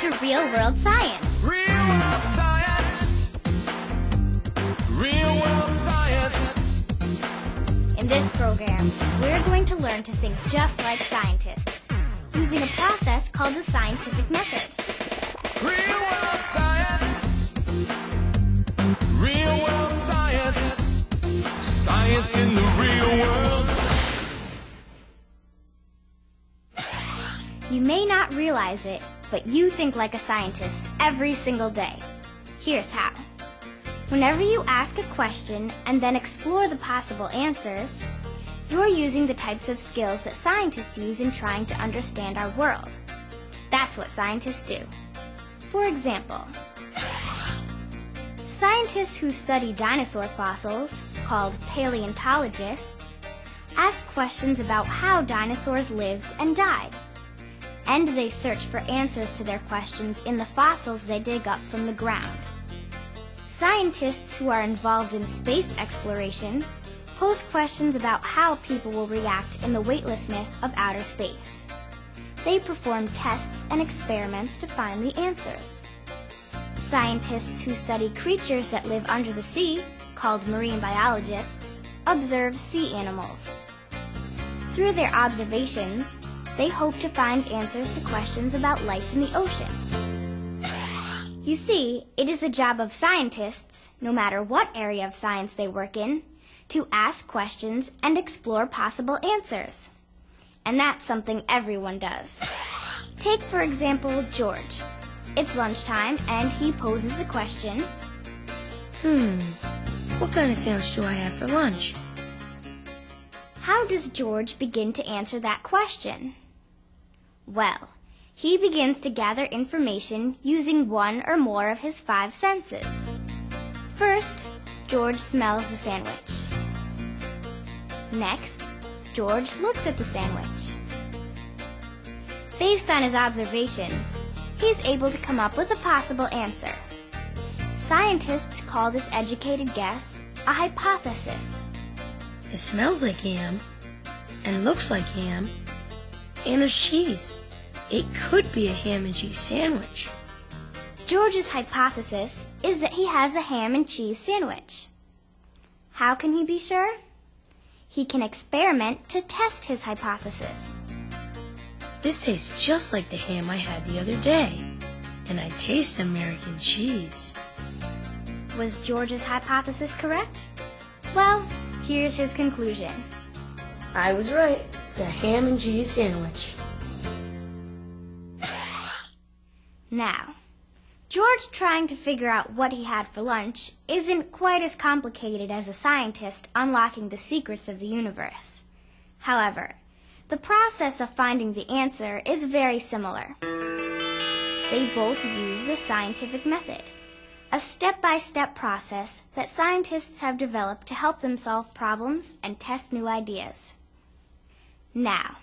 to Real World Science. Real World Science. Real World Science. In this program, we're going to learn to think just like scientists, using a process called the scientific method. Real World Science. Real World Science. Science in the real world. You may not realize it, but you think like a scientist every single day. Here's how. Whenever you ask a question and then explore the possible answers, you're using the types of skills that scientists use in trying to understand our world. That's what scientists do. For example, scientists who study dinosaur fossils, called paleontologists, ask questions about how dinosaurs lived and died. And they search for answers to their questions in the fossils they dig up from the ground. Scientists who are involved in space exploration pose questions about how people will react in the weightlessness of outer space. They perform tests and experiments to find the answers. Scientists who study creatures that live under the sea, called marine biologists, observe sea animals. Through their observations, they hope to find answers to questions about life in the ocean. You see, it is the job of scientists, no matter what area of science they work in, to ask questions and explore possible answers. And that's something everyone does. Take, for example, George. It's lunchtime, and he poses the question, What kind of sandwich do I have for lunch? How does George begin to answer that question? Well, he begins to gather information using one or more of his 5 senses. First, George smells the sandwich. Next, George looks at the sandwich. Based on his observations, he's able to come up with a possible answer. Scientists call this educated guess a hypothesis. It smells like ham, and looks like ham, and there's cheese. It could be a ham and cheese sandwich. George's hypothesis is that he has a ham and cheese sandwich. How can he be sure? He can experiment to test his hypothesis. This tastes just like the ham I had the other day, and I taste American cheese. Was George's hypothesis correct? Well, here's his conclusion. I was right. It's a ham and cheese sandwich. Now, George trying to figure out what he had for lunch isn't quite as complicated as a scientist unlocking the secrets of the universe. However, the process of finding the answer is very similar. They both use the scientific method, a step-by-step process that scientists have developed to help them solve problems and test new ideas. Now,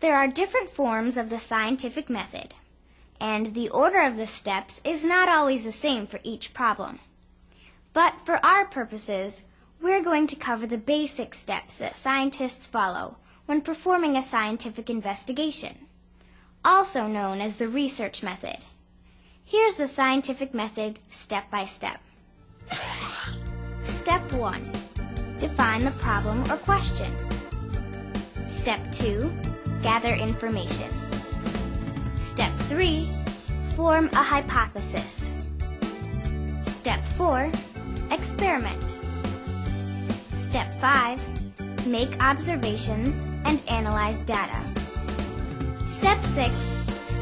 there are different forms of the scientific method, and the order of the steps is not always the same for each problem. But for our purposes, we're going to cover the basic steps that scientists follow when performing a scientific investigation, also known as the research method. Here's the scientific method step by step. Step 1. Define the problem or question. Step 2. Gather information. Step 3. Form a hypothesis. Step 4. Experiment. Step 5. Make observations and analyze data. Step 6.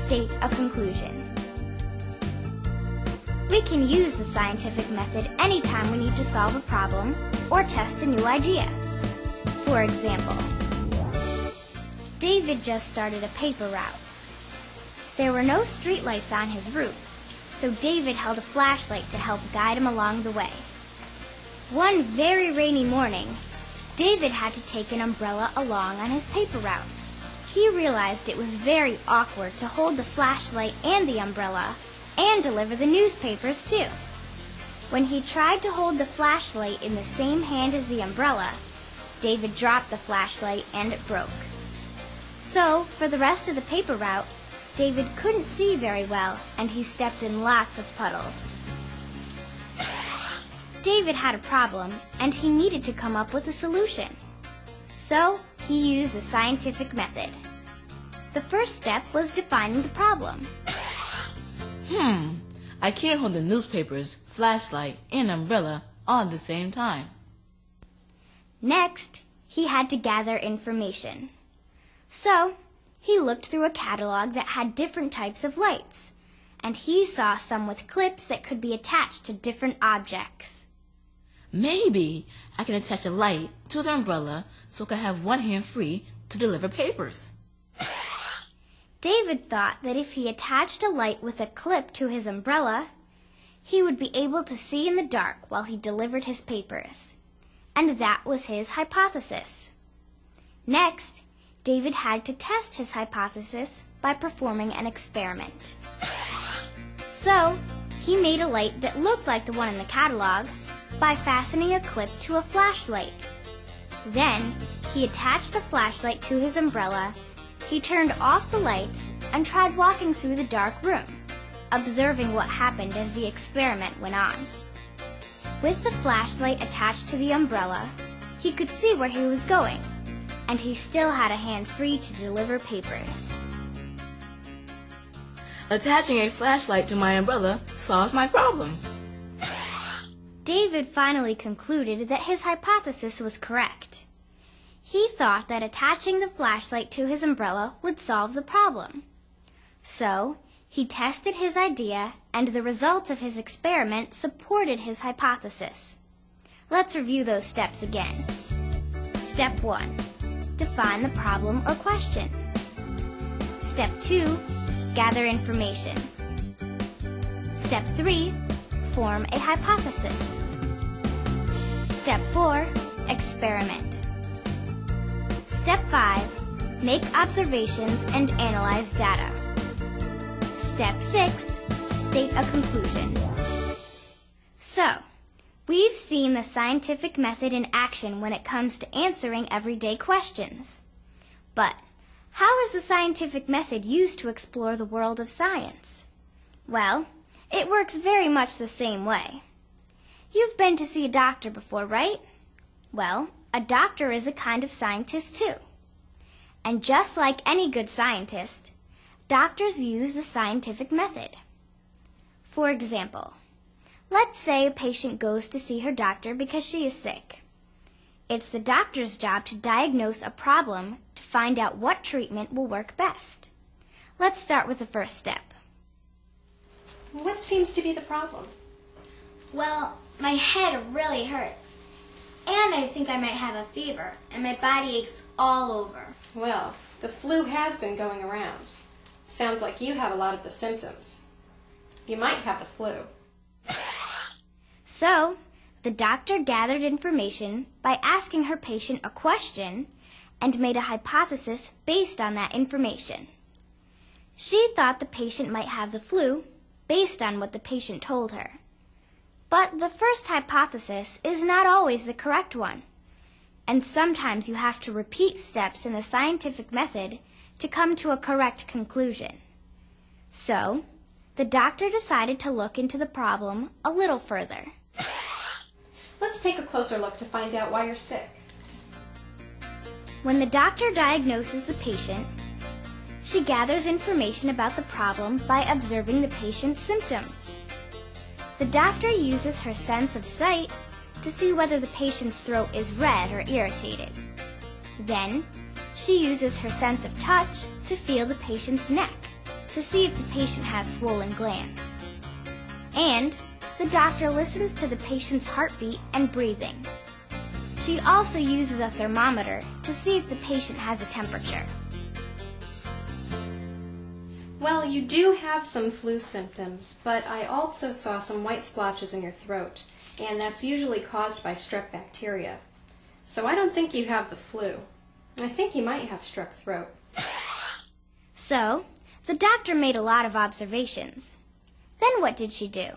State a conclusion. We can use the scientific method anytime we need to solve a problem or test a new idea. For example, David just started a paper route. There were no streetlights on his route, so David held a flashlight to help guide him along the way. One very rainy morning, David had to take an umbrella along on his paper route. He realized it was very awkward to hold the flashlight and the umbrella and deliver the newspapers too. When he tried to hold the flashlight in the same hand as the umbrella, David dropped the flashlight and it broke. So, for the rest of the paper route, David couldn't see very well, and he stepped in lots of puddles. David had a problem, and he needed to come up with a solution. So, he used the scientific method. The first step was defining the problem. I can't hold the newspapers, flashlight, and umbrella all at the same time. Next, he had to gather information. So, he looked through a catalog that had different types of lights, and he saw some with clips that could be attached to different objects. Maybe I can attach a light to the umbrella so I can have one hand free to deliver papers. David thought that if he attached a light with a clip to his umbrella, he would be able to see in the dark while he delivered his papers. And that was his hypothesis. Next, David had to test his hypothesis by performing an experiment. So, he made a light that looked like the one in the catalog by fastening a clip to a flashlight. Then, he attached the flashlight to his umbrella. He turned off the lights and tried walking through the dark room, observing what happened as the experiment went on. With the flashlight attached to the umbrella, he could see where he was going, and he still had a hand free to deliver papers. Attaching a flashlight to my umbrella solves my problem. David finally concluded that his hypothesis was correct. He thought that attaching the flashlight to his umbrella would solve the problem. So, he tested his idea, and the results of his experiment supported his hypothesis. Let's review those steps again. Step 1. Define the problem or question. Step 2. Gather information. Step 3. Form a hypothesis. Step 4. Experiment. Step 5. Make observations and analyze data. Step 6. State a conclusion. So, we've seen the scientific method in action when it comes to answering everyday questions. But how is the scientific method used to explore the world of science? Well, it works very much the same way. You've been to see a doctor before, right? Well, a doctor is a kind of scientist too. And just like any good scientist, doctors use the scientific method. For example, let's say a patient goes to see her doctor because she is sick. It's the doctor's job to diagnose a problem to find out what treatment will work best. Let's start with the first step. What seems to be the problem? Well, my head really hurts. And I think I might have a fever, and my body aches all over. Well, the flu has been going around. Sounds like you have a lot of the symptoms. You might have the flu. So, the doctor gathered information by asking her patient a question and made a hypothesis based on that information. She thought the patient might have the flu based on what the patient told her. But the first hypothesis is not always the correct one, and sometimes you have to repeat steps in the scientific method to come to a correct conclusion. So, the doctor decided to look into the problem a little further. Let's take a closer look to find out why you're sick. When the doctor diagnoses the patient, she gathers information about the problem by observing the patient's symptoms. The doctor uses her sense of sight to see whether the patient's throat is red or irritated. Then, she uses her sense of touch to feel the patient's neck to see if the patient has swollen glands. And the doctor listens to the patient's heartbeat and breathing. She also uses a thermometer to see if the patient has a temperature. Well, you do have some flu symptoms, but I also saw some white splotches in your throat, and that's usually caused by strep bacteria. So I don't think you have the flu. I think you might have strep throat. So, the doctor made a lot of observations. Then what did she do?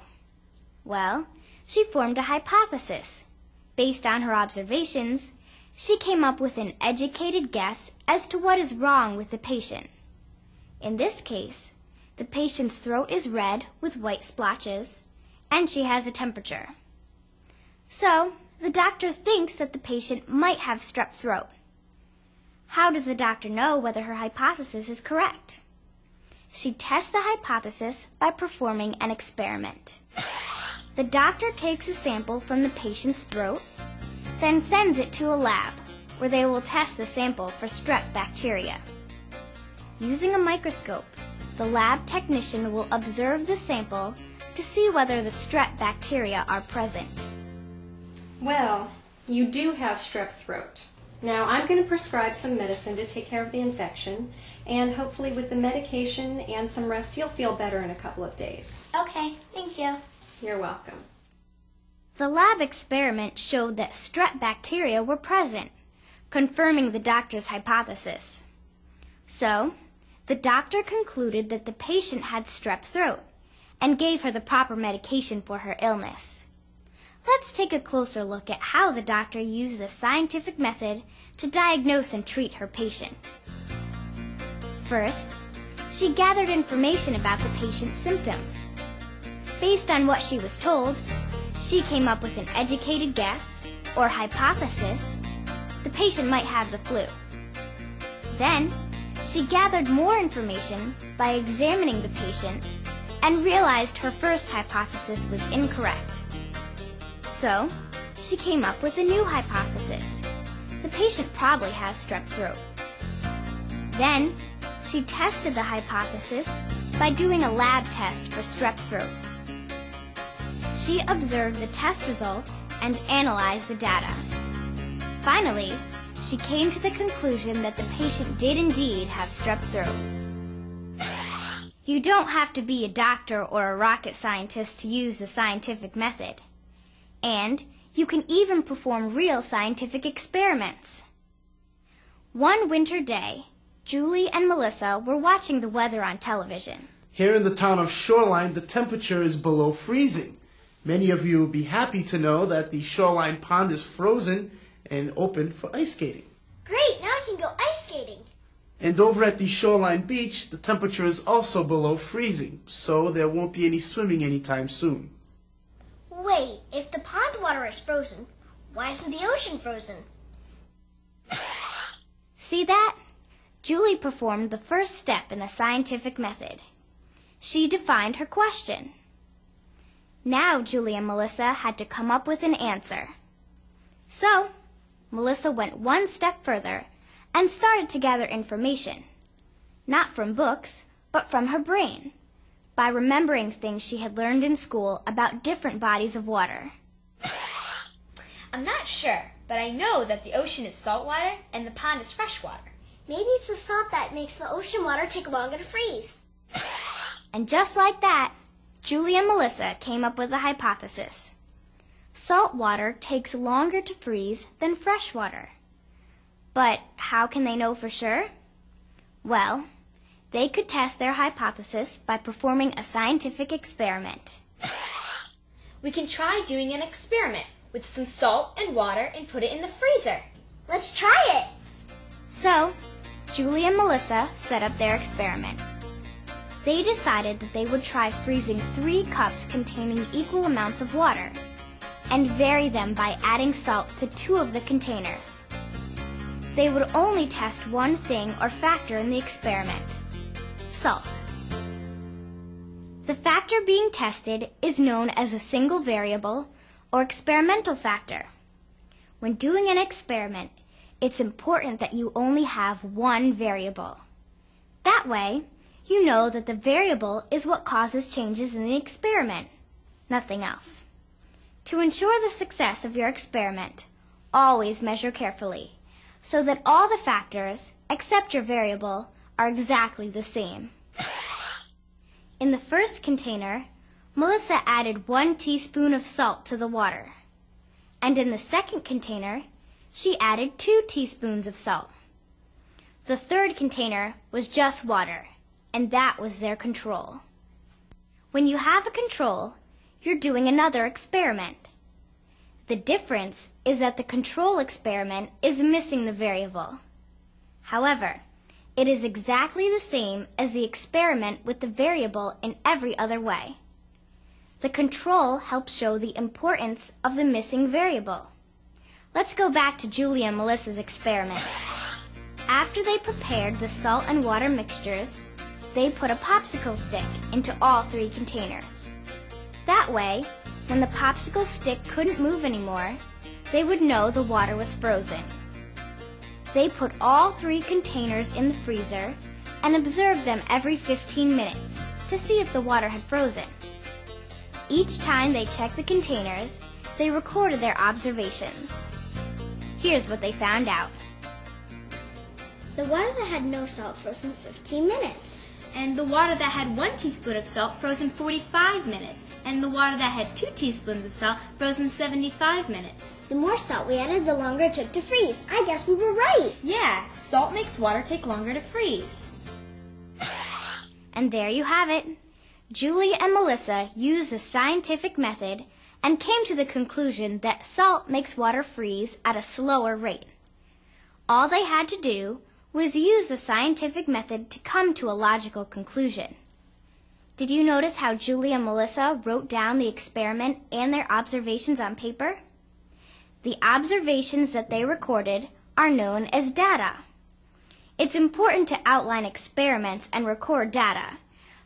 Well, she formed a hypothesis. Based on her observations, she came up with an educated guess as to what is wrong with the patient. In this case, the patient's throat is red with white splotches, and she has a temperature. So, the doctor thinks that the patient might have strep throat. How does the doctor know whether her hypothesis is correct? She tests the hypothesis by performing an experiment. The doctor takes a sample from the patient's throat, then sends it to a lab where they will test the sample for strep bacteria. Using a microscope, the lab technician will observe the sample to see whether the strep bacteria are present. Well, you do have strep throat. Now I'm going to prescribe some medicine to take care of the infection, and hopefully with the medication and some rest you'll feel better in a couple of days. Okay, thank you. You're welcome. The lab experiment showed that strep bacteria were present, confirming the doctor's hypothesis. So, the doctor concluded that the patient had strep throat and gave her the proper medication for her illness. Let's take a closer look at how the doctor used the scientific method to diagnose and treat her patient. First, she gathered information about the patient's symptoms. Based on what she was told, she came up with an educated guess, or hypothesis, the patient might have the flu. Then, she gathered more information by examining the patient and realized her first hypothesis was incorrect. So, she came up with a new hypothesis. The patient probably has strep throat. Then, she tested the hypothesis by doing a lab test for strep throat. She observed the test results and analyzed the data. Finally, she came to the conclusion that the patient did indeed have strep throat. You don't have to be a doctor or a rocket scientist to use the scientific method. And you can even perform real scientific experiments. One winter day, Julie and Melissa were watching the weather on television. Here in the town of Shoreline, the temperature is below freezing. Many of you will be happy to know that the Shoreline Pond is frozen and open for ice skating. Great, now I can go ice skating. And over at the Shoreline Beach, the temperature is also below freezing, so there won't be any swimming anytime soon. Wait, if the pond water is frozen, why isn't the ocean frozen? See that? Julie performed the first step in the scientific method. She defined her question. Now Julie and Melissa had to come up with an answer. So, Melissa went one step further and started to gather information, not from books, but from her brain, by remembering things she had learned in school about different bodies of water. I'm not sure, but I know that the ocean is saltwater and the pond is freshwater. Maybe it's the salt that makes the ocean water take longer to freeze. And just like that, Julie and Melissa came up with a hypothesis. Salt water takes longer to freeze than fresh water. But how can they know for sure? Well, they could test their hypothesis by performing a scientific experiment. We can try doing an experiment with some salt and water and put it in the freezer. Let's try it. So, Julie and Melissa set up their experiment. They decided that they would try freezing 3 cups containing equal amounts of water and vary them by adding salt to 2 of the containers. They would only test one thing or factor in the experiment: salt. The factor being tested is known as a single variable or experimental factor. When doing an experiment, it's important that you only have one variable. That way, you know that the variable is what causes changes in the experiment, nothing else. To ensure the success of your experiment, always measure carefully, so that all the factors, except your variable, are exactly the same. In the first container, Melissa added 1 teaspoon of salt to the water. And in the second container, she added 2 teaspoons of salt. The third container was just water, and that was their control. When you have a control, you're doing another experiment. The difference is that the control experiment is missing the variable. However, It is exactly the same as the experiment with the variable in every other way. The control helps show the importance of the missing variable. Let's go back to Julie and Melissa's experiment. After they prepared the salt and water mixtures, they put a popsicle stick into all 3 containers. That way, when the popsicle stick couldn't move anymore, they would know the water was frozen. They put all 3 containers in the freezer and observed them every 15 minutes to see if the water had frozen. Each time they checked the containers, they recorded their observations. Here's what they found out. The water that had no salt froze in 15 minutes. And the water that had 1 teaspoon of salt froze in 45 minutes. And the water that had 2 teaspoons of salt froze in 75 minutes. The more salt we added, the longer it took to freeze. I guess we were right. Yeah, salt makes water take longer to freeze. And there you have it. Julie and Melissa used the scientific method and came to the conclusion that salt makes water freeze at a slower rate. All they had to do was use the scientific method to come to a logical conclusion. Did you notice how Julie and Melissa wrote down the experiment and their observations on paper? The observations that they recorded are known as data. It's important to outline experiments and record data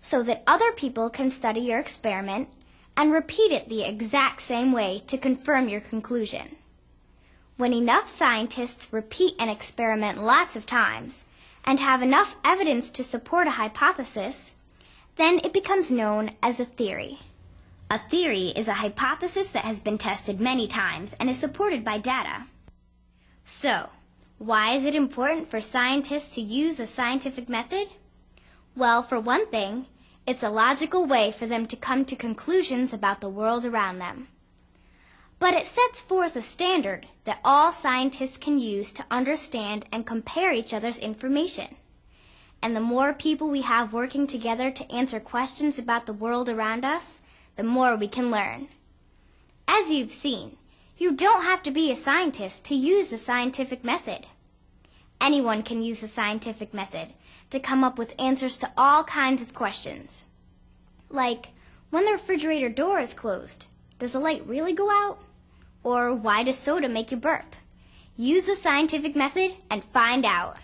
so that other people can study your experiment and repeat it the exact same way to confirm your conclusion. When enough scientists repeat an experiment lots of times and have enough evidence to support a hypothesis, then it becomes known as a theory. A theory is a hypothesis that has been tested many times and is supported by data. So, why is it important for scientists to use the scientific method? Well, for one thing, it's a logical way for them to come to conclusions about the world around them. But it sets forth a standard that all scientists can use to understand and compare each other's information. And the more people we have working together to answer questions about the world around us, the more we can learn. As you've seen, you don't have to be a scientist to use the scientific method. Anyone can use the scientific method to come up with answers to all kinds of questions. Like, when the refrigerator door is closed, does the light really go out? Or why does soda make you burp? Use the scientific method and find out.